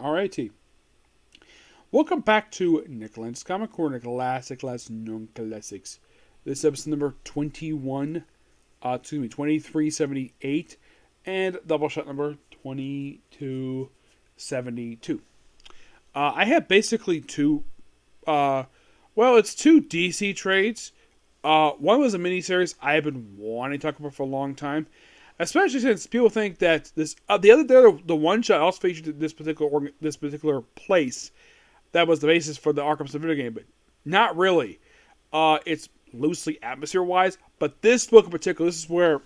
Alrighty. Welcome back to Lenz Comic Corner Classic Last Non Classics. This is episode number 2378, and Doubleshot number 2272. I have basically it's two DC trades. One was a miniseries I have been wanting to talk about for a long time. Especially since people think that the one shot also featured this particular place that was the basis for the Arkham video game, but not really. It's loosely atmosphere-wise, but this book in particular, this is where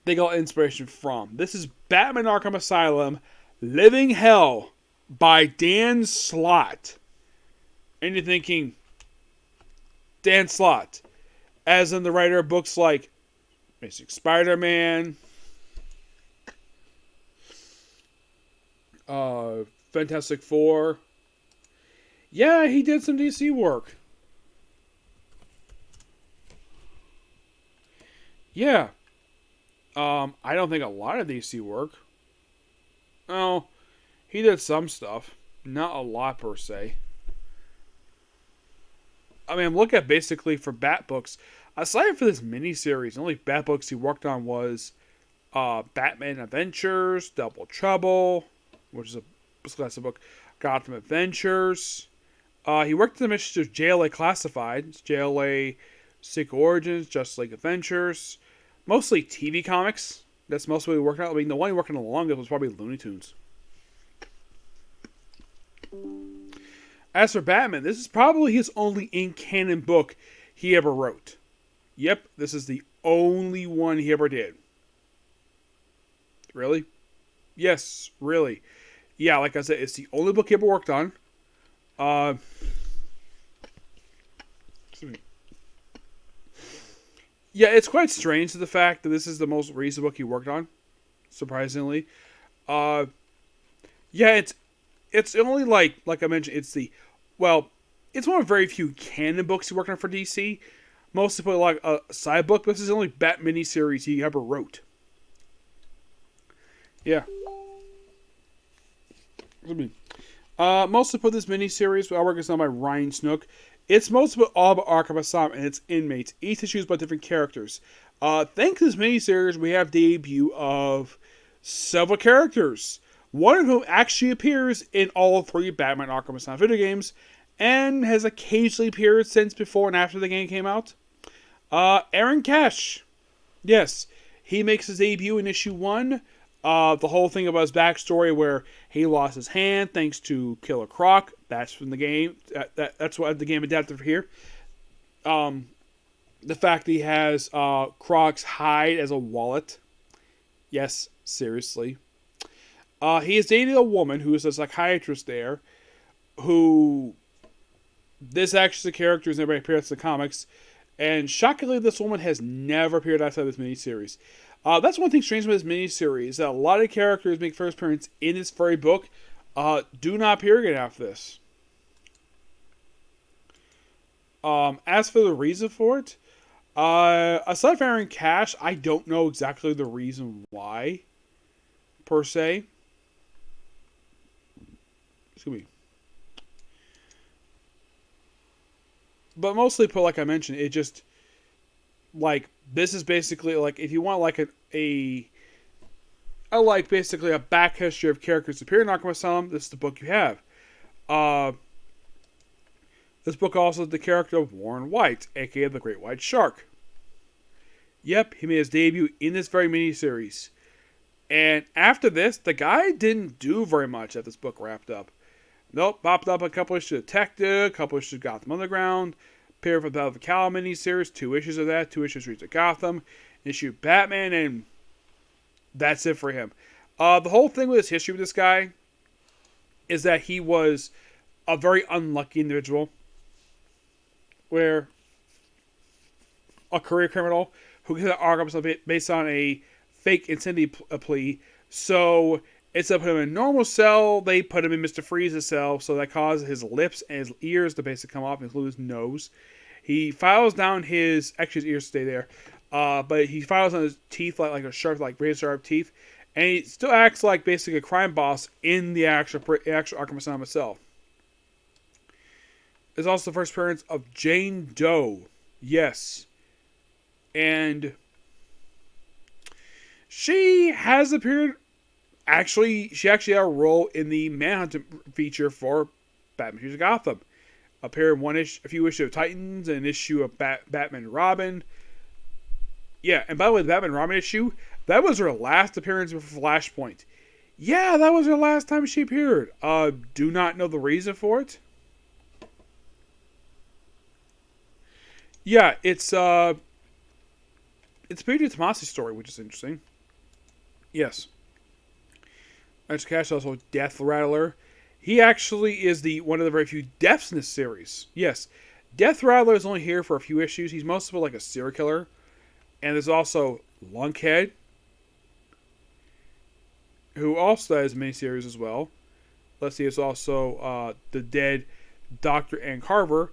they got inspiration from. This is Batman Arkham Asylum, Living Hell by Dan Slott. And you're thinking, Dan Slott, as in the writer of books like Basic Spider-Man, Fantastic Four. Yeah, he did some DC work. Yeah. I don't think a lot of DC work. Oh, he did some stuff. Not a lot per se. I mean, look at basically for Bat books. Aside from this miniseries, the only Bat books he worked on was Batman Adventures, Double Trouble, which is a classic book, Gotham Adventures. He worked on the missions of JLA Classified, JLA Secret Origins, Justice League Adventures, mostly TV comics. That's mostly what he worked on. I mean, the one he worked on the longest was probably Looney Tunes. As for Batman, this is probably his only in-canon book he ever wrote. Yep, this is the only one he ever did. Really? Yes, really. Yeah, like I said, it's the only book he ever worked on. Yeah, it's quite strange to the fact that this is the most recent book he worked on. Surprisingly. Yeah, it's only like I mentioned, it's one of very few canon books he worked on for DC. Mostly put like a side book, but this is the only Bat miniseries he ever wrote. Yeah. Mostly put this miniseries, I work is done by Ryan Snook. It's mostly all about Arkham Asylum and its inmates. Each issue is about different characters. Thanks to this miniseries, we have debut of several characters. One of whom actually appears in all three Batman Arkham Asylum video games, and has occasionally appeared since before and after the game came out. Aaron Cash. Yes, he makes his debut in issue 1. The whole thing about his backstory where he lost his hand thanks to Killer Croc. That's from the game. That's what the game adapted for here. The fact that he has Croc's hide as a wallet. Yes, seriously. He is dating a woman who is a psychiatrist there, who this actually is a character who's never appeared in the comics, and shockingly, this woman has never appeared outside this miniseries. That's one thing strange about this miniseries, that a lot of characters make first appearance in this very book do not appear again after this. As for the reason for it, aside from Aaron Cash, I don't know exactly the reason why, per se. Excuse me. But mostly put, like I mentioned, it just, like, this is basically, like, if you want, like, basically a back history of characters appearing in Arkham Asylum, this is the book you have. This book also has the character of Warren White, aka the Great White Shark. Yep, he made his debut in this very miniseries. And after this, the guy didn't do very much after this book wrapped up. Nope, popped up a couple issues of Detective, a couple issues of Gotham Underground, appeared for the Battle of the Cowl miniseries, 2 issues of that, 2 issues of Streets of Gotham, issue Batman, and that's it for him. The whole thing with his history with this guy is that he was a very unlucky individual, where a career criminal who got Arkham based on a fake insanity plea, so instead of putting him in a normal cell, they put him in Mr. Freeze's cell, so that caused his lips and his ears to basically come off, including his nose. He files down his ears stay there, but he files on his teeth like a sharp, like razor sharp teeth, And he still acts like basically a crime boss in the actual Arkham Asylum itself. There's also the first appearance of Jane Doe. Yes. And she has appeared. She actually had a role in the Manhunt feature for Batman Heroes of Gotham. Appeared in a few issues of Titans, and an issue of Batman and Robin. Yeah, and by the way, the Batman and Robin issue, that was her last appearance with Flashpoint. Yeah, that was her last time she appeared. Do not know the reason for it. Yeah, it's Pedro Tomasi's story, which is interesting. Yes. Next Cash also Death Rattler. He actually is one of the very few deaths in this series. Yes. Death Rattler is only here for a few issues. He's mostly like a serial killer. And there's also Lunkhead, who also has a miniseries as well. Let's see, it's also the dead Dr. Ann Carver,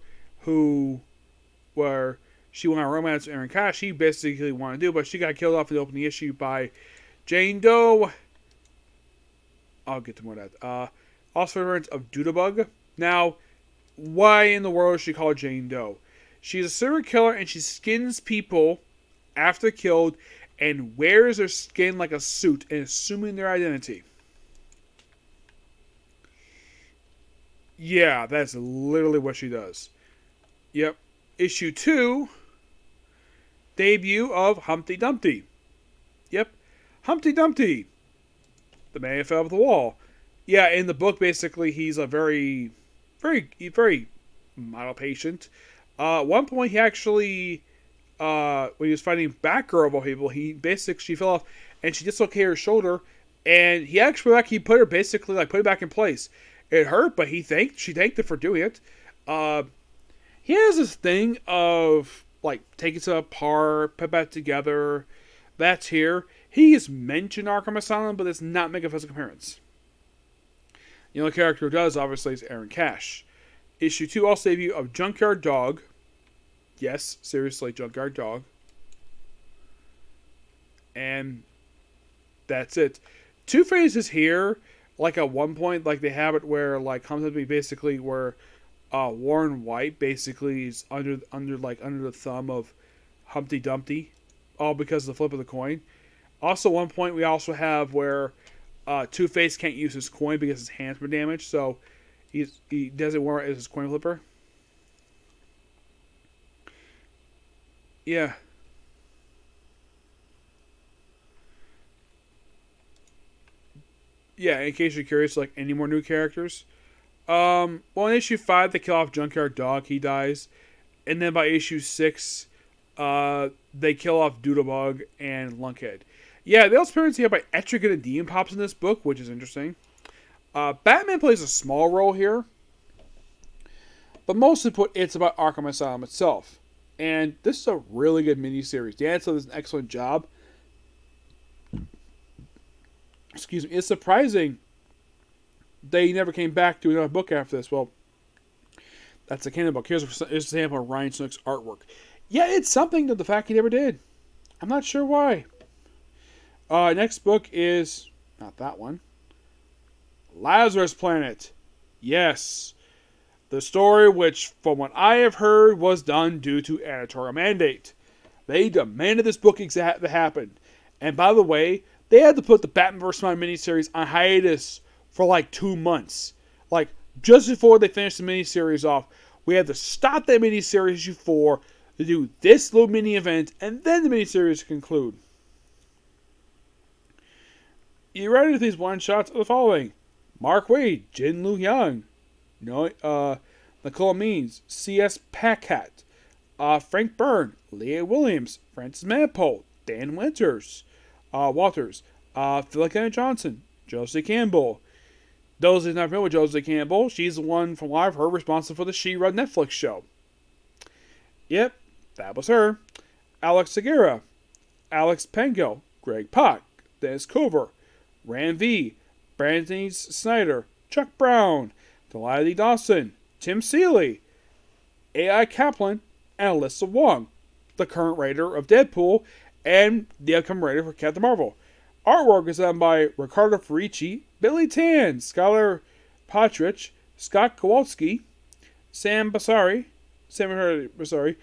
where she went on a romance with Aaron Cash. She basically wanted to do, but she got killed off in the opening issue by Jane Doe. I'll get to more of that. Also, appearance of Doodlebug. Now, why in the world is she called Jane Doe? She's a serial killer, and she skins people after killed and wears their skin like a suit and assuming their identity. Yeah, that's literally what she does. Yep. Issue 2, debut of Humpty Dumpty. Yep. Humpty Dumpty, the man who fell off the wall. Yeah, in the book, basically, he's a very, very model patient. At one point, he actually, when he was fighting Batgirl of people, she fell off and she dislocated her shoulder, and he put her back in place. It hurt, but she thanked him for doing it. He has this thing of like taking it apart, put it back together. That's here. He is mentioned Arkham Asylum, but does not make a physical appearance. The only character who does, obviously, is Aaron Cash. Issue 2 also debut of Junkyard Dog. Yes, seriously, Junkyard Dog. And that's it. Two-Face is here, like at one point, like they have it where, like, comes up to be basically where Warren White basically is under the thumb of Humpty Dumpty, all because of the flip of the coin. Also, at one point, we also have where Two-Face can't use his coin because his hands were damaged, so he doesn't wear it as his coin flipper. Yeah. Yeah, in case you're curious, like, any more new characters? Well, in issue 5, they kill off Junkyard Dog, he dies. And then by issue 6, they kill off Doodlebug and Lunkhead. Yeah, the appearance here by Etrigan and Dean pops in this book, which is interesting. Batman plays a small role here, but mostly it's about Arkham Asylum itself. And this is a really good miniseries. Dan does an excellent job. Excuse me. It's surprising they never came back to another book after this. Well, that's a canon book. Here's an example of Ryan Snook's artwork. Yeah, it's something to the fact he never did. I'm not sure why. Next book is not that one. Lazarus Planet. Yes. The story which, from what I have heard, was done due to editorial mandate. They demanded this book to happen. And by the way, they had to put the Batman vs. Superman miniseries on hiatus for like 2 months. Like, just before they finished the miniseries off, we had to stop that miniseries issue 4 to do this little mini event, and then the miniseries conclude. You ready with these one-shots of the following? Mark Waid, Jin Lu Yang, Nicole Means, C.S. Packhat, Frank Byrne, Leah Williams, Francis Manpole, Dan Walters, Philip Kennedy Johnson, Josie Campbell. Those who are not familiar with Josie Campbell, she's the one, from what I've heard, responsible for the She-Ra Netflix show. Yep, that was her. Alex Segura, Alex Pengo, Greg Pak, Dennis Cover, Ran V, Brandon Snyder, Chuck Brown, Delilah Dawson, Tim Seeley, A.I. Kaplan, and Alyssa Wong, the current writer of Deadpool and the upcoming writer for Captain Marvel. Artwork is done by Ricardo Farici, Billy Tan, Skylar Patridge, Scott Kowalski, Sam Basari, Vinici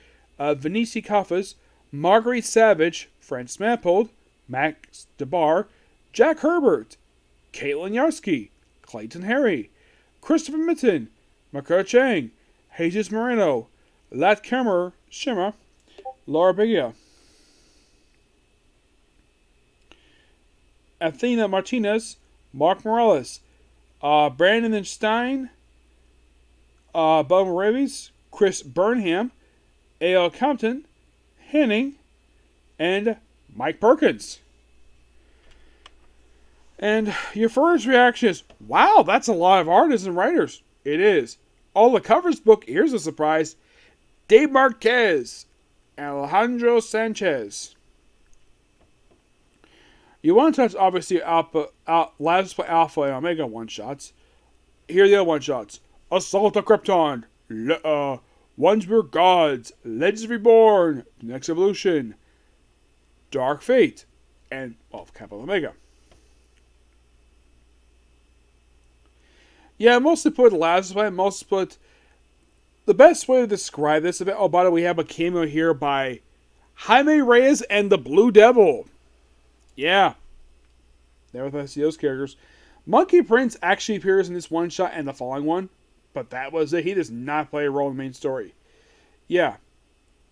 Kafas, Marguerite Savage, Francis Mampold, Max DeBar, Jack Herbert, Caitlin Yarsky, Clayton Harry, Christopher Mitten, Makar Chang, Jesus Moreno, Lat Shimmer, Laura Bigia, Athena Martinez, Mark Morales, Brandon Stein, Bo Moraves, Chris Burnham, A.L. Compton, Henning, and Mike Perkins. And your first reaction is, wow, that's a lot of artists and writers. It is. All the covers book, here's a surprise. Dave Marquez, Alejandro Sanchez. You want to touch, obviously, Lazarus Planet Alpha and Omega one-shots. Here are the other one-shots. Assault of Krypton, Once Were Gods, Legends Reborn, The Next Evolution, Dark Fate, and, Capital Omega. Yeah, mostly put Lazarus Planet, mostly put... The best way to describe this event... Oh, by the way, we have a cameo here by Jaime Reyes and the Blue Devil. Yeah. Never thought I'd see those characters. Monkey Prince actually appears in this one-shot and the following one. But that was it. He does not play a role in the main story. Yeah.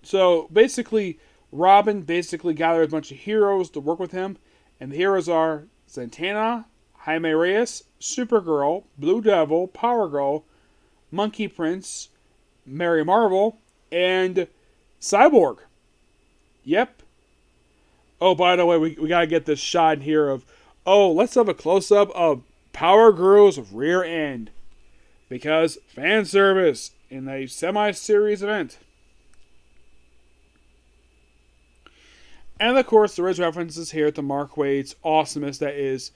So, basically, Robin gathered a bunch of heroes to work with him. And the heroes are Zatanna, Jaime Reyes, Supergirl, Blue Devil, Power Girl, Monkey Prince, Mary Marvel, and Cyborg. Yep. Oh, by the way, we gotta get this shot here of... Oh, let's have a close-up of Power Girl's rear end. Because fan service in a semi-series event. And of course, there is references here to Mark Waid's awesomeness, that is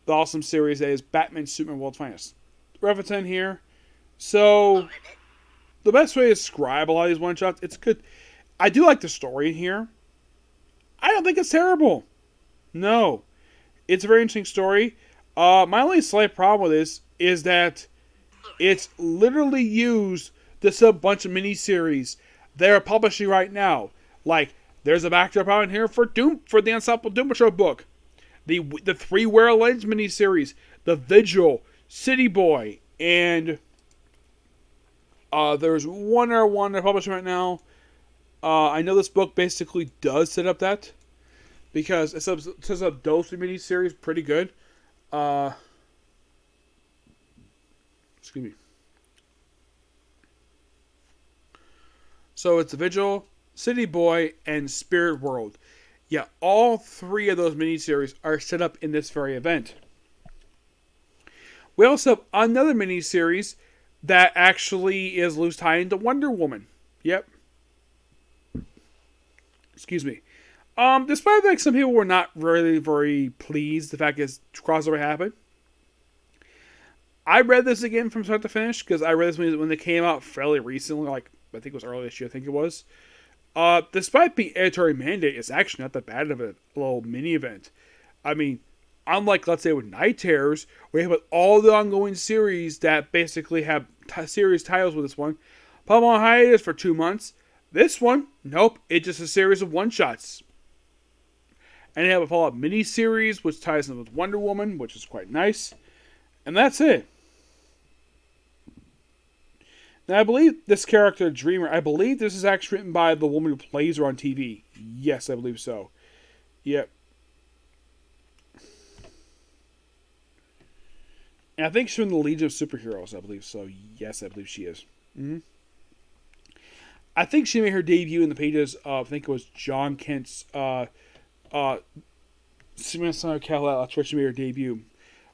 the awesome series that is Batman Superman World's Finest. Reference in here. So, the best way to describe a lot of these one-shots, it's good. I do like the story in here. I don't think it's terrible. No. It's a very interesting story. My only slight problem with this is that it's literally used to sell a bunch of miniseries they're publishing right now. Like, there's a backdrop out in here for the Ensemble Doubleshot book. The three Wear Lens miniseries. The Vigil, City Boy, and there's one other one they're publishing right now. I know this book basically does set up that. Because it sets up those three miniseries pretty good. Excuse me. So it's The Vigil, City Boy, and Spirit World. Yeah, all three of those miniseries are set up in this very event. We also have another miniseries that actually is loose tie into Wonder Woman. Yep. Excuse me. Despite the fact some people were not really very pleased the fact this crossover happened, I read this again from start to finish because I read this when it came out fairly recently, like I think it was early this year, I think it was. Despite being editorial mandate, it's actually not that bad of a little mini event. I mean, unlike, let's say, with Night Terrors, where you have all the ongoing series that basically have series titles with this one, put them on hiatus for 2 months. This one, nope, it's just a series of one-shots. And they have a follow-up mini-series, which ties in with Wonder Woman, which is quite nice. And that's it. Now, I believe this character, Dreamer, I believe this is actually written by the woman who plays her on TV. Yes, I believe so. Yep. And I think she's from the Legion of Superheroes, I believe so. Yes, I believe she is. Mm-hmm. I think she made her debut in the pages of, I think it was John Kent's, Samantha Calloway, that's where she made her debut.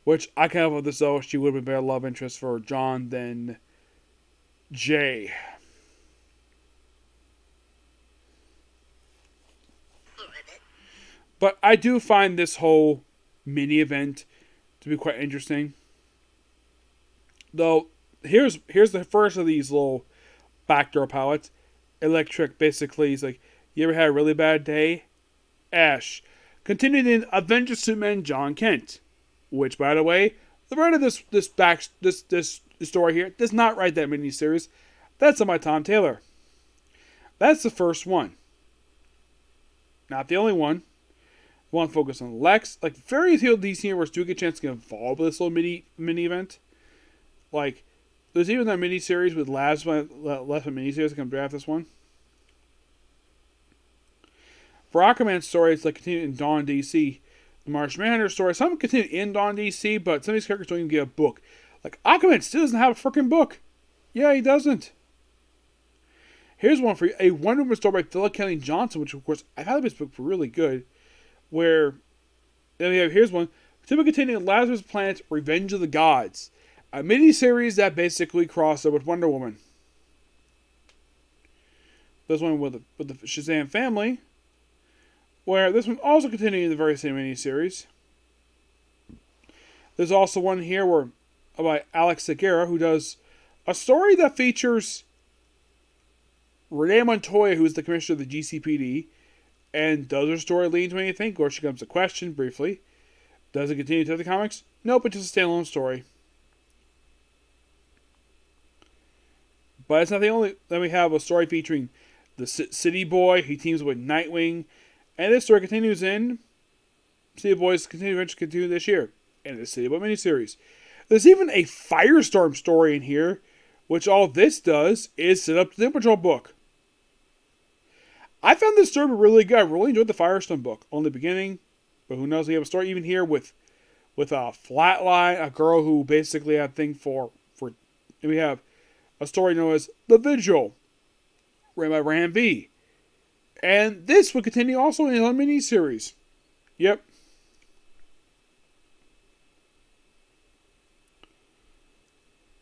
Which, I kind of love this though, she would have been a better love interest for John than Jay. But I do find this whole mini event to be quite interesting. Though, here's the first of these little backdoor pilots. Electric, basically, he's like, you ever had a really bad day? Ash, Continued in Avengers Superman John Kent, which, by the way, the writer of this story here does not write that miniseries. That's on by Tom Taylor. That's the first one. Not the only one. I want to focus on Lex. Like, very few of DC universe do get a chance to get involved with this little mini event. Like, there's even that miniseries with Lazarus Planet miniseries that can draft this one. For Aquaman's story, it's like continued in Dawn DC. The Martian Manhunter story, some continue in Dawn DC, but some of these characters don't even get a book. Like, Aquaman still doesn't have a freaking book. Yeah, he doesn't. Here's one for you. A Wonder Woman story by Philip Kelly Johnson, which, of course, I've had this book for really good. Where, then we have, here's one. Typically containing Lazarus Planet, Revenge of the Gods. A miniseries that basically crossed over with Wonder Woman. There's one with the Shazam family. Where this one also continuing the very same miniseries. There's also one here where by Alex Segura, who does a story that features Renee Montoya, who's the commissioner of the GCPD, and does her story lead to anything? Of course, she comes to question briefly. Does it continue to the comics? Nope, it's just a standalone story. But it's not the only. Then we have a story featuring the City Boy. He teams with Nightwing. And this story continues in City Boy's continue this year. And the City Boy miniseries. There's even a Firestorm story in here, which all this does is set up the Doom Patrol book. I found this story really good. I really enjoyed the Firestorm book. Only the beginning, but who knows? We have a story even here with a Flatline, a girl who basically had a thing for. And we have a story known as The Vigil, written by Ram V. And this would continue also in a miniseries. Yep.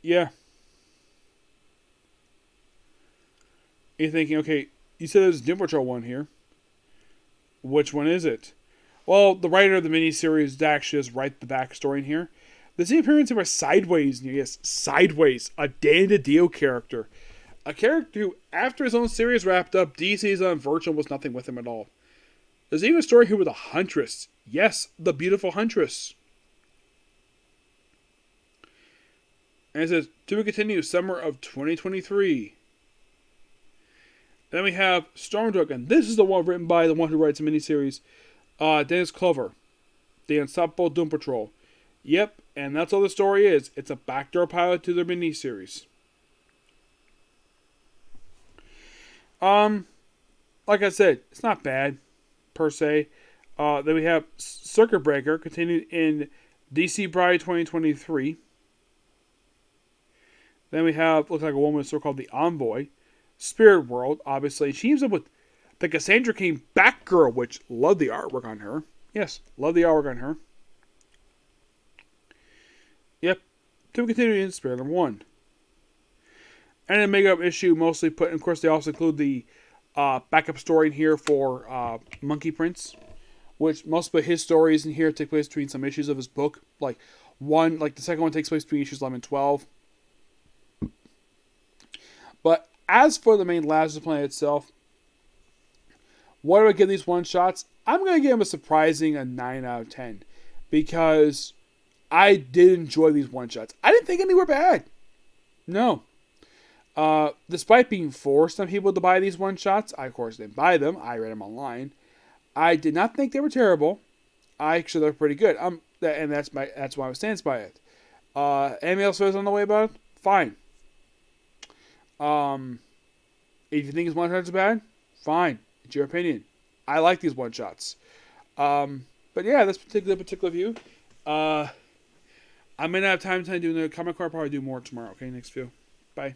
Yeah. You're thinking, okay, you said there's a Doom Patrol one here. Which one is it? Well, the writer of the miniseries actually does write the backstory in here. There's the appearance of a Sideways. Yes, Sideways. A Dan DiDio character. A character who, after his own series wrapped up, DC's on Virtual was nothing with him at all. There's even a story here with a Huntress. Yes, the beautiful Huntress. And it says, to continue, summer of 2023. Then we have Stormdrug, and this is the one written by the one who writes the miniseries, Dennis Clover. The Unstoppable Doom Patrol. Yep, and that's all the story is. It's a backdoor pilot to their miniseries. Like I said, it's not bad, per se. Then we have Circuit Breaker, continued in DC Bride 2023. Then we have, looks like a woman so-called the Envoy. Spirit World, obviously. She ends up with the Cassandra Cain Batgirl, which, love the artwork on her. Yes, love the artwork on her. Yep, to continue in Spirit number 1. And a makeup issue mostly put, and of course they also include the backup story in here for Monkey Prince, which most of his stories in here take place between some issues of his book. Like the second one takes place between issues 11 and 12. But as for the main Lazarus Planet itself, what do I give these one-shots? I'm going to give them a surprising 9 out of 10. Because I did enjoy these one-shots. I didn't think any were bad. No. Despite being forced on people to buy these one-shots, I, of course, didn't buy them. I read them online. I did not think they were terrible. I actually they're pretty good. And that's why I stands by it. Anything else on the way about it? Fine. If you think his one-shots are bad, fine. It's your opinion. I like these one-shots. But yeah, this particular view. I may not have time to do the comic card. I'll probably do more tomorrow. Okay, next view. Bye.